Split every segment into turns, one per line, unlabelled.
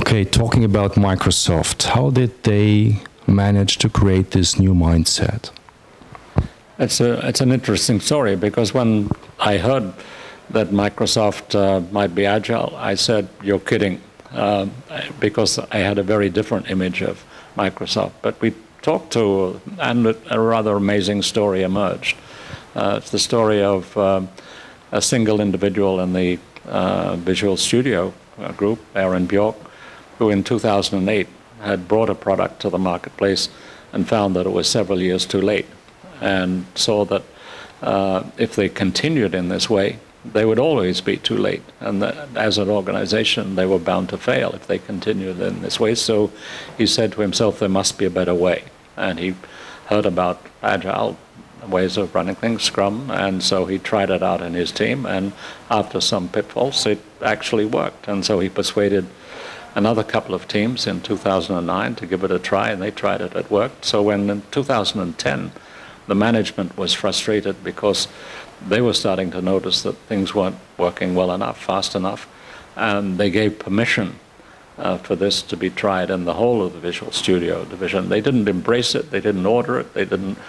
Okay, talking about Microsoft, how did they manage to create this new mindset?
It's an interesting story, because when I heard that Microsoft might be Agile, I said, you're kidding, because I had a very different image of Microsoft. But we talked to, and a rather amazing story emerged. It's the story of a single individual in the Visual Studio group, Aaron Bjork, who in 2008 had brought a product to the marketplace and found that it was several years too late, and saw that if they continued in this way, they would always be too late, and that as an organization they were bound to fail if they continued in this way. So he said to himself, there must be a better way, and he heard about Agile ways of running things, Scrum, and so he tried it out in his team, and after some pitfalls it actually worked, and so he persuaded another couple of teams in 2009 to give it a try, and they tried it, it worked. So when in 2010 the management was frustrated because they were starting to notice that things weren't working well enough, fast enough, and they gave permission for this to be tried in the whole of the Visual Studio division. They didn't embrace it, they didn't order it, they didn't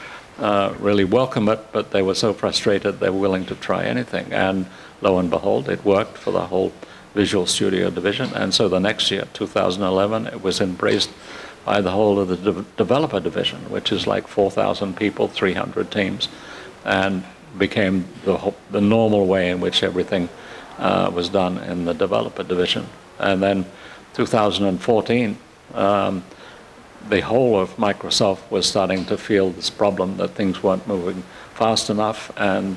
really welcome it, but they were so frustrated they were willing to try anything. And lo and behold, it worked for the whole Visual Studio division. And so the next year, 2011, it was embraced by the whole of the developer division, which is like 4,000 people, 300 teams, and became the normal way in which everything was done in the developer division. And then 2014, the whole of Microsoft was starting to feel this problem that things weren't moving fast enough, and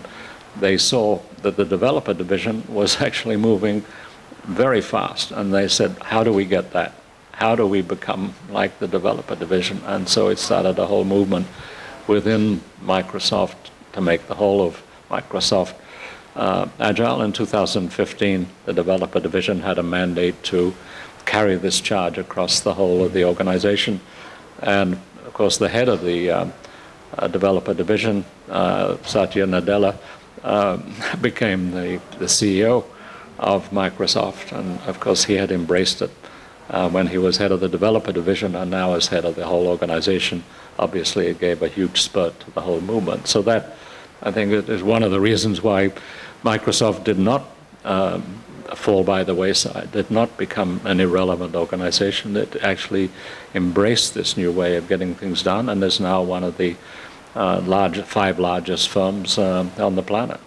they saw that the developer division was actually moving very fast, and they said, how do we get that? How do we become like the developer division? And so it started a whole movement within Microsoft to make the whole of Microsoft Agile. In 2015, the developer division had a mandate to carry this charge across the whole of the organization. And of course, the head of the developer division, Satya Nadella, became the CEO of Microsoft. And of course, he had embraced it when he was head of the developer division, and now as head of the whole organization. Obviously, it gave a huge spurt to the whole movement. So that, I think, is one of the reasons why Microsoft did not fall by the wayside, did not become an irrelevant organization. It actually embraced this new way of getting things done, and is now one of the 5 largest firms on the planet.